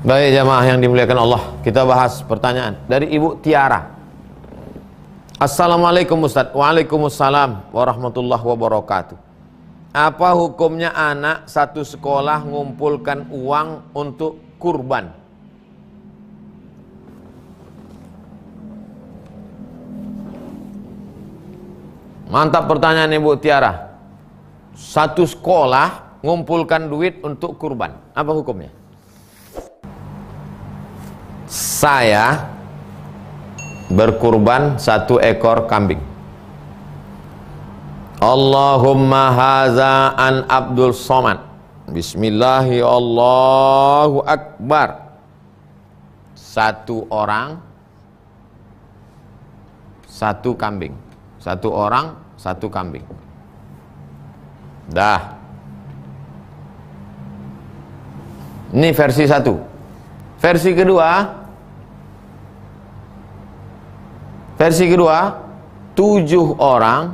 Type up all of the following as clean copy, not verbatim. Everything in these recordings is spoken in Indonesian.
Baik jamaah yang dimuliakan Allah, kita bahas pertanyaan dari Ibu Tiara. Assalamualaikum Ustaz. Waalaikumsalam warahmatullahi wabarakatuh. Apa hukumnya anak satu sekolah ngumpulkan uang untuk kurban? Mantap pertanyaan Ibu Tiara. Satu sekolah ngumpulkan duit untuk kurban, apa hukumnya? Saya berkurban 1 ekor kambing. Allahumma haza an Abdul Somad. Bismillahi Allahu Akbar. 1 orang 1 kambing. 1 orang 1 kambing. Dah. Ini versi 1. Versi kedua 7 orang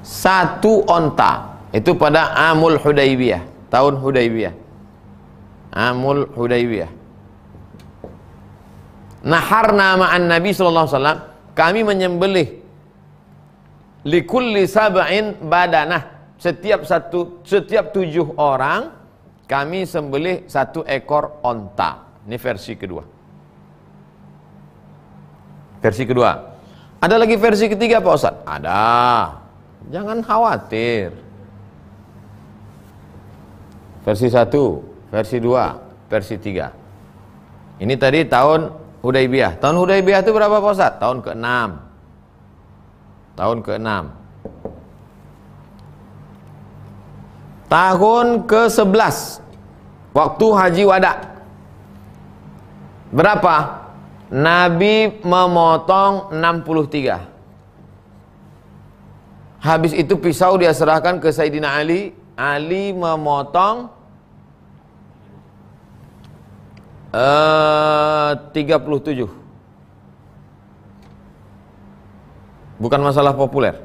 1 onta. Itu pada Amul Hudaybiyah, tahun Hudaybiyah. Amul Hudaybiyah. Naharna ma'an Nabi sallallahu alaihi wasallam, kami menyembelih likulli sab'in badanah, setiap 7 orang kami sembelih 1 ekor onta. Ini versi kedua. Versi kedua. Ada lagi versi ketiga Pak Ustaz? Ada. Jangan khawatir. Versi 1, versi 2, versi 3. Ini tadi tahun Hudaybiyah. Tahun Hudaybiyah itu berapa Pak Ustaz? Tahun ke-6. Tahun ke-6. Tahun ke-11 waktu Haji Wada. Berapa? Nabi memotong 63. Habis itu pisau dia serahkan ke Sayyidina Ali. Ali memotong 37. Bukan masalah populer.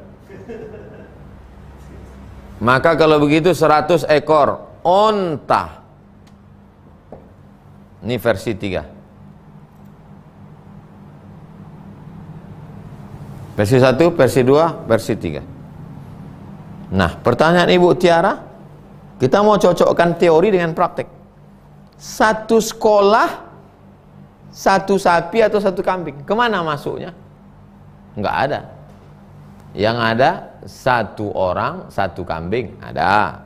Maka kalau begitu 100 ekor onta. Ini versi 3. Versi 1, versi 2, versi 3. Nah, pertanyaan Ibu Tiara, kita mau cocokkan teori dengan praktek. 1 sekolah 1 sapi atau 1 kambing, kemana masuknya? Enggak ada. Yang ada 1 orang 1 kambing, ada.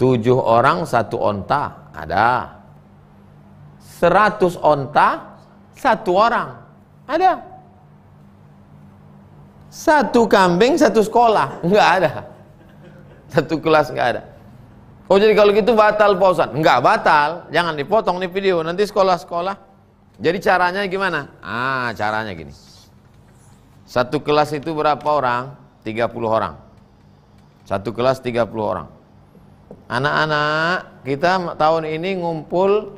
7 orang 1 onta, ada. 100 onta 1 orang, ada. 1 kambing 1 sekolah, enggak ada. 1 kelas enggak ada. Oh jadi kalau gitu batal Pak Ustaz? Enggak batal, jangan dipotong nih video, nanti sekolah-sekolah. Jadi caranya gimana? Caranya gini. 1 kelas itu berapa orang? 30 orang. 1 kelas 30 orang. Anak-anak kita tahun ini ngumpul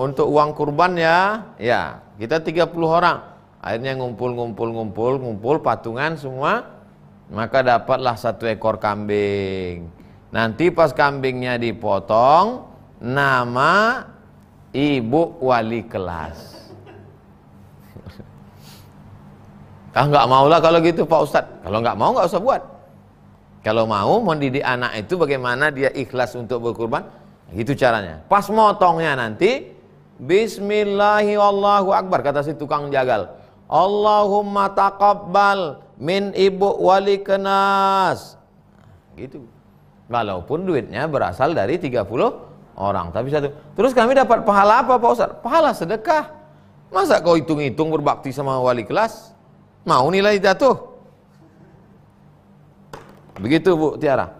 untuk uang kurban ya. Ya, kita 30 orang. Akhirnya ngumpul patungan semua. Maka dapatlah 1 ekor kambing. Nanti pas kambingnya dipotong, nama ibu wali kelas. Nggak maulah kalau gitu Pak Ustadz. Kalau nggak mau nggak usah buat. Kalau mau mendidik anak itu bagaimana dia ikhlas untuk berkurban, itu caranya. Pas motongnya nanti, Bismillahirrahmanirrahim, kata si tukang jagal. Allahumma taqabbal min ibu wali kenas. Gitu. Walaupun duitnya berasal dari 30 orang, tapi 1. Terus kami dapat pahala apa Pak Ustadz? Pahala sedekah. Masa kau hitung-hitung berbakti sama wali kelas? Mau nilai jatuh? Begitu Bu Tiara.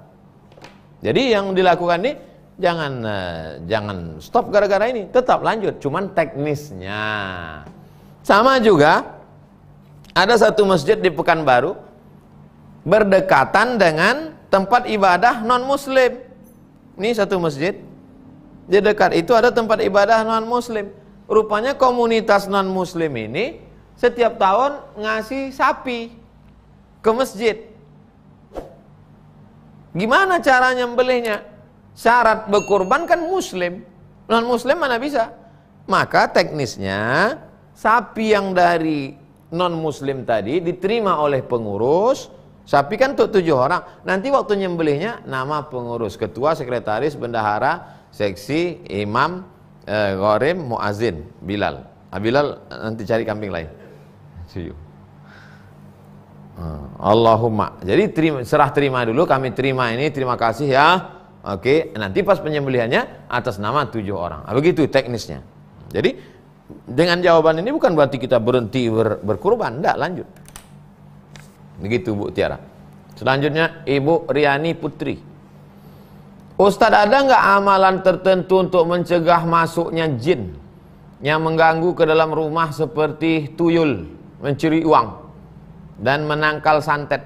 Jadi yang dilakukan ini jangan stop gara-gara ini, tetap lanjut, cuman teknisnya. Sama juga ada 1 masjid di Pekanbaru berdekatan dengan tempat ibadah non-muslim. Ini 1 masjid, di dekat itu ada tempat ibadah non-muslim. Rupanya komunitas non-muslim ini setiap tahun ngasih sapi ke masjid. Gimana cara nyembelihnya? Syarat berkurban kan muslim, non muslim mana bisa. Maka teknisnya sapi yang dari non muslim tadi diterima oleh pengurus. Sapi kan untuk 7 orang. Nanti waktu nyembelihnya nama pengurus, ketua, sekretaris, bendahara, seksi, imam, ghorim, muazin, Bilal. Bilal nanti cari kambing lain. See you. Allahumma. Jadi serah terima dulu, kami terima ini, terima kasih ya. Oke, nanti pas penyembelihannya atas nama 7 orang. Begitu teknisnya. Jadi dengan jawaban ini bukan berarti kita berhenti berkurban, enggak, lanjut. Begitu Bu Tiara. Selanjutnya Ibu Riani Putri. Ustadz, ada nggak amalan tertentu untuk mencegah masuknya jin yang mengganggu ke dalam rumah seperti tuyul, mencuri uang dan menangkal santet?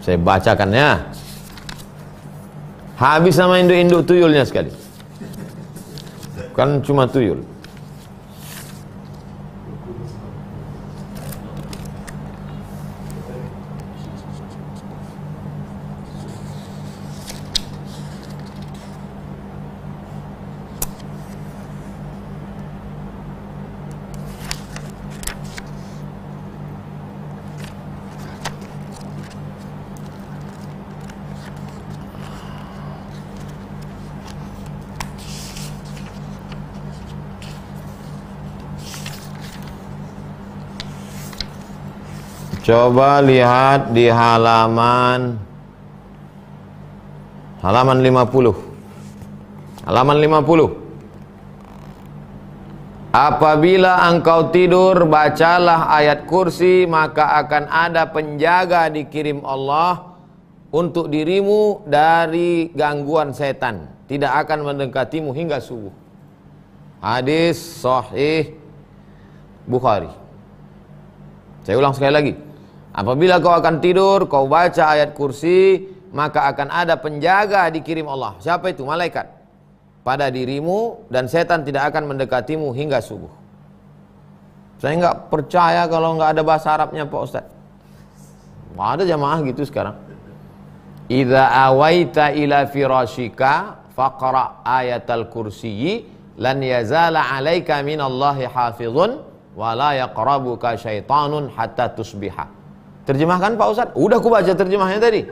Saya bacakan ya. Habis sama induk-induk tuyulnya sekali. Kan cuma tuyul. Coba lihat di halaman 50. Halaman 50. Apabila engkau tidur, bacalah ayat kursi, maka akan ada penjaga dikirim Allah untuk dirimu dari gangguan setan. Tidak akan mendekatimu hingga subuh. Hadis Sahih Bukhari. Saya ulang sekali lagi. Apabila kau akan tidur, kau baca ayat kursi, maka akan ada penjaga dikirim Allah. Siapa itu? Malaikat. Pada dirimu, dan setan tidak akan mendekatimu hingga subuh. Saya nggak percaya kalau nggak ada bahasa Arabnya Pak Ustadz. Ada jamaah gitu sekarang. Idza awaita ila firashika faqra ayatal kursiyyi lan yazala alaika minallahi hafizun wala yaqrabuka syaitanun hatta tusbiha. Terjemahkan Pak Ustadz. Udah aku baca terjemahnya tadi.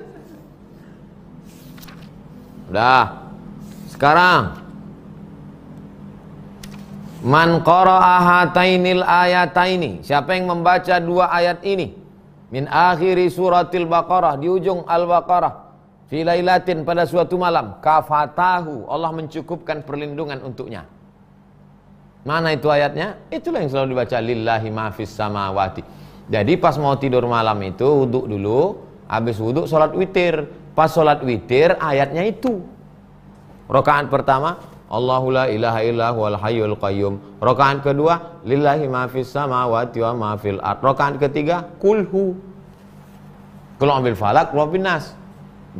Udah. Sekarang man qara'a hatainil ayataini, siapa yang membaca 2 ayat ini min akhiri suratil Baqarah, di ujung Al-Baqarah, fi lailatin, pada suatu malam, kafatahu, Allah mencukupkan perlindungan untuknya. Mana itu ayatnya? Itulah yang selalu dibaca, lillahi ma fis samawati. Jadi pas mau tidur malam itu wudhu dulu, habis wudhu sholat witir. Pas sholat witir ayatnya itu. Rakaat pertama, Allahu la ilaha illa huwal hayyul qayyum. Rakaat kedua, lillahi ma fis samawati wa ma fil ard. Rakaat ketiga, kulhu. Qul a'udzu falaq wa binnas.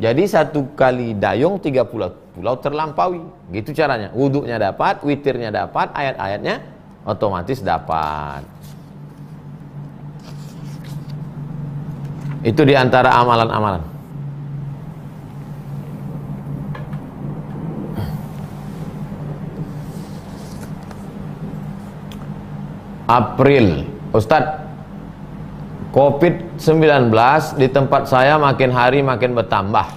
Jadi 1 kali dayung 3 pulau terlampaui. Gitu caranya. Wudhunya dapat, witirnya dapat, ayat-ayatnya otomatis dapat. Itu diantara amalan-amalan. April, Ustadz, COVID-19 di tempat saya makin hari makin bertambah.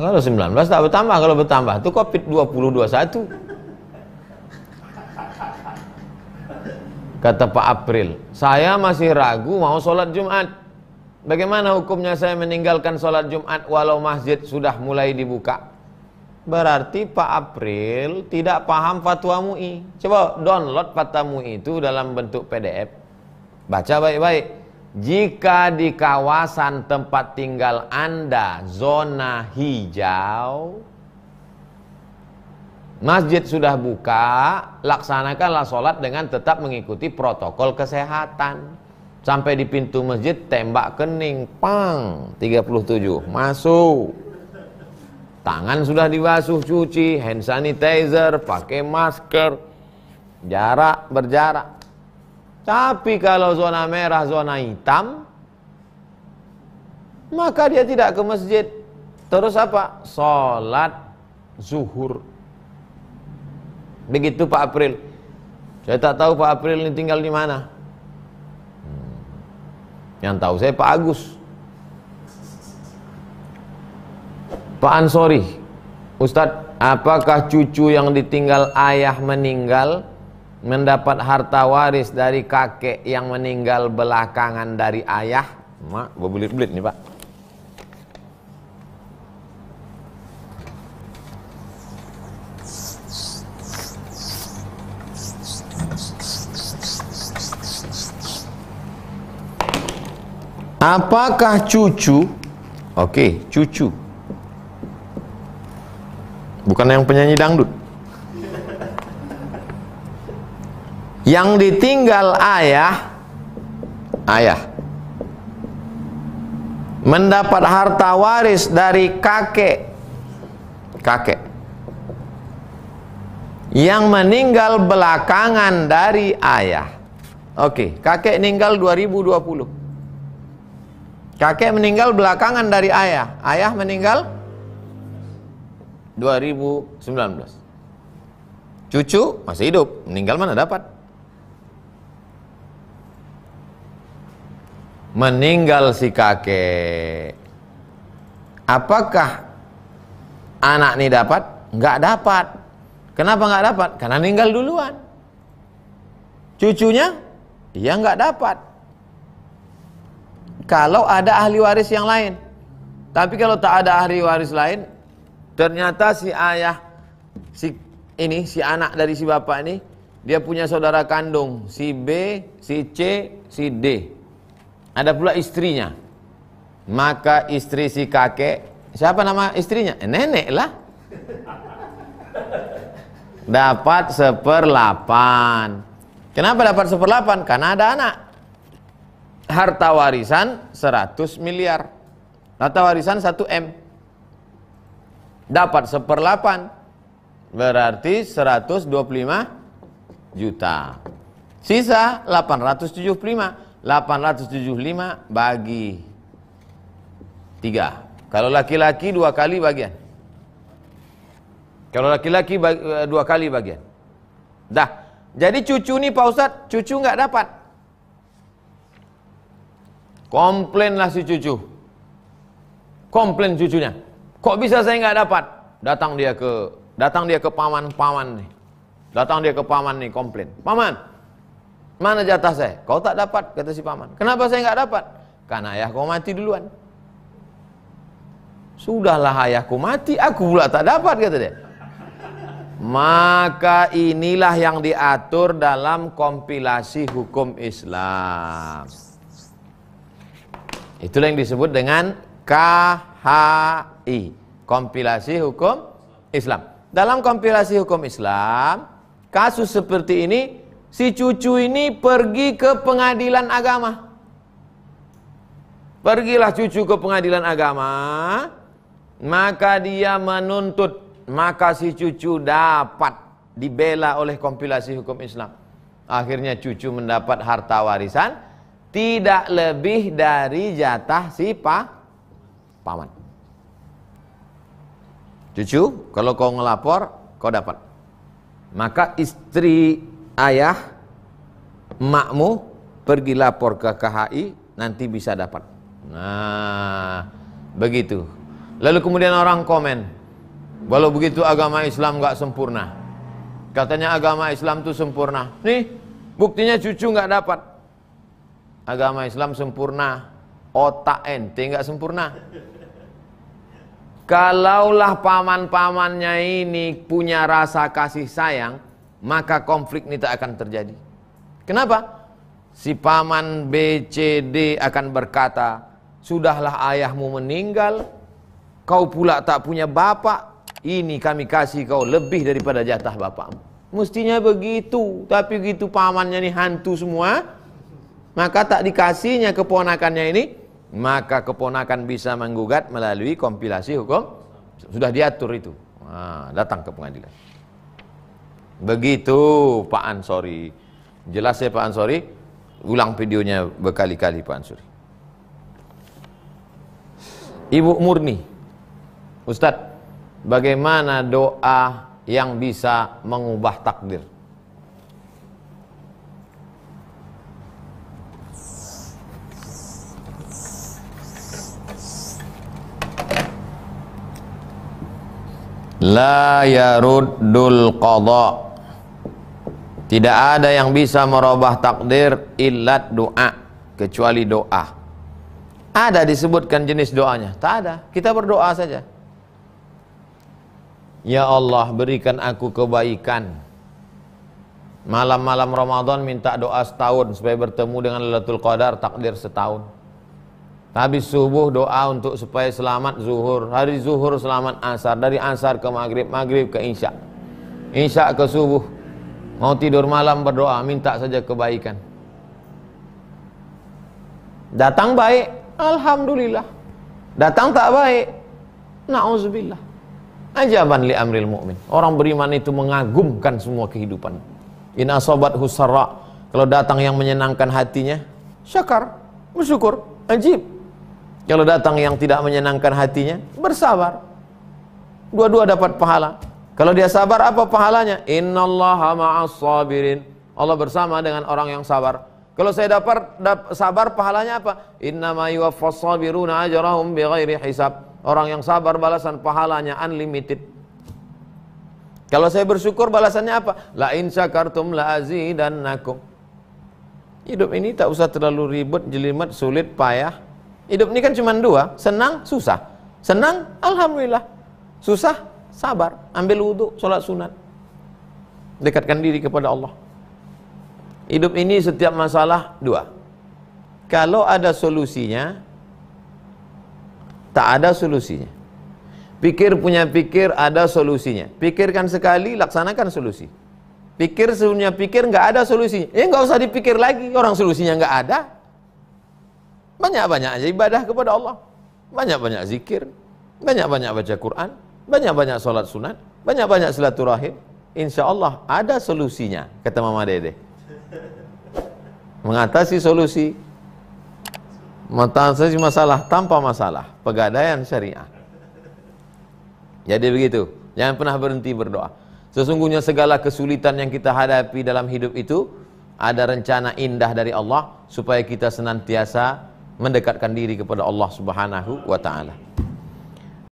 Kalau 19 tak bertambah, kalau bertambah itu COVID-2021. Kata Pak April, saya masih ragu mau sholat Jumat. Bagaimana hukumnya saya meninggalkan sholat Jumat walau masjid sudah mulai dibuka? Berarti Pak April tidak paham fatwa MUI. Coba download fatwa MUI itu dalam bentuk PDF. Baca baik-baik. Jika di kawasan tempat tinggal Anda zona hijau, masjid sudah buka, laksanakanlah sholat dengan tetap mengikuti protokol kesehatan. Sampai di pintu masjid tembak kening, pang, 37, masuk. Tangan sudah dibasuh, cuci, hand sanitizer, pakai masker, jarak, berjarak. Tapi kalau zona merah, zona hitam, maka dia tidak ke masjid. Terus apa? Sholat zuhur. Begitu Pak April. Saya tak tahu Pak April ini tinggal di mana. Yang tahu saya Pak Agus. Pak Ansori, Ustadz, apakah cucu yang ditinggal ayah meninggal mendapat harta waris dari kakek yang meninggal belakangan dari ayah? Mak, berbelit-belit nih Pak. Apakah cucu, oke, cucu, bukan yang penyanyi dangdut, yang ditinggal ayah mendapat harta waris dari kakek yang meninggal belakangan dari ayah. Oke, kakek meninggal 2020. Kakek meninggal belakangan dari ayah. Ayah meninggal 2019. Cucu masih hidup, meninggal mana dapat? Meninggal si kakek. Apakah anak ini dapat? Enggak dapat. Kenapa enggak dapat? Karena meninggal duluan. Cucunya? Ya enggak dapat. Kalau ada ahli waris yang lain. Tapi kalau tak ada ahli waris lain, ternyata si ayah, si anak dari si bapak ini, dia punya saudara kandung, si B, si C, si D. Ada pula istrinya. Maka istri si kakek, siapa nama istrinya? Nenek lah. Dapat 1/8. Kenapa dapat 1/8? Karena ada anak. Harta warisan 100 miliar. Harta warisan 1 M. Dapat 1/8. Berarti 125 juta. Sisa 875. 875 bagi 3. Kalau laki-laki 2 kali bagian. Kalau laki-laki 2 kali bagian. Dah. Jadi cucu nih Pak Ustadz, cucu nggak dapat. Komplainlah si cucu. Komplain cucunya. Kok bisa saya nggak dapat? Datang dia ke paman nih. Datang dia ke paman nih komplain. Paman, mana jatah saya? Kau tak dapat, kata si paman. Kenapa saya nggak dapat? Karena ayah kau mati duluan. Sudahlah ayahku mati, aku pula tak dapat, kata dia. Maka inilah yang diatur dalam kompilasi hukum Islam. Itulah yang disebut dengan KHI, kompilasi hukum Islam. Dalam kompilasi hukum Islam, kasus seperti ini, si cucu ini pergi ke pengadilan agama. Pergilah cucu ke pengadilan agama, maka dia menuntut, maka si cucu dapat dibela oleh kompilasi hukum Islam. Akhirnya cucu mendapat harta warisan tidak lebih dari jatah si paman. Cucu, kalau kau ngelapor, kau dapat. Maka istri ayah, emakmu, pergi lapor ke KHI, nanti bisa dapat. Nah, begitu. Lalu kemudian orang komen, kalau begitu agama Islam nggak sempurna. Katanya agama Islam itu sempurna. Nih, buktinya cucu nggak dapat. Agama Islam sempurna, otak ente nggak sempurna. Kalaulah paman-pamannya ini punya rasa kasih sayang, maka konflik ini tak akan terjadi. Kenapa? Si paman B, C, D akan berkata, sudahlah ayahmu meninggal, kau pula tak punya bapak, ini kami kasih kau lebih daripada jatah bapakmu. Mestinya begitu, tapi begitu pamannya ini hantu semua, maka tak dikasihnya keponakannya ini, maka keponakan bisa menggugat melalui kompilasi hukum. Sudah diatur itu. Nah, datang ke pengadilan. Begitu Pak Ansori. Jelas ya Pak Ansori? Ulang videonya berkali-kali Pak Ansuri. Ibu Murni, Ustadz, bagaimana doa yang bisa mengubah takdir? La yaruddul qadha. Tidak ada yang bisa merubah takdir illat doa, kecuali doa. Ada disebutkan jenis doanya? Tak ada. Kita berdoa saja. Ya Allah, berikan aku kebaikan. Malam-malam Ramadan minta doa setahun supaya bertemu dengan Lailatul Qadar, takdir setahun. Habis subuh doa untuk supaya selamat zuhur, hari zuhur selamat asar, dari asar ke maghrib, maghrib ke isya, isya ke subuh. Mau tidur malam berdoa, minta saja kebaikan. Datang baik, alhamdulillah. Datang tak baik, na'udzubillah. Ajaban li amril mu'min. Orang beriman itu mengagumkan semua kehidupan. In asobat husara, kalau datang yang menyenangkan hatinya, syakar, bersyukur, ajib. Kalau datang yang tidak menyenangkan hatinya, bersabar. Dua-dua dapat pahala. Kalau dia sabar, apa pahalanya? Innallaha ma'as sabirin. Allah bersama dengan orang yang sabar. Kalau saya dapat sabar, pahalanya apa? Innama yuwaffas sabiruna ajrahum bighairi hisab. Orang yang sabar balasan pahalanya unlimited. Kalau saya bersyukur balasannya apa? La in syakartum la azidannakum. Hidup ini tak usah terlalu ribet, jelimet, sulit, payah. Hidup ini kan cuma dua, senang, susah. Senang, alhamdulillah. Susah, sabar. Ambil wudhu, sholat sunat. Dekatkan diri kepada Allah. Hidup ini setiap masalah dua. Kalau ada solusinya, tak ada solusinya. Pikir punya pikir, ada solusinya. Pikirkan sekali, laksanakan solusi. Pikir punya pikir, nggak ada solusinya. Nggak usah dipikir lagi, orang solusinya nggak ada. Banyak-banyak aja ibadah kepada Allah, banyak-banyak zikir, banyak-banyak baca Quran, banyak-banyak sholat sunat, banyak-banyak silaturahim. Insya Allah ada solusinya, kata Mama Dede. Mengatasi solusi, mengatasi masalah tanpa masalah, pegadaian syariah. Jadi begitu, jangan pernah berhenti berdoa. Sesungguhnya segala kesulitan yang kita hadapi dalam hidup itu ada rencana indah dari Allah supaya kita senantiasa mendekatkan diri kepada Allah Subhanahu wa ta'ala.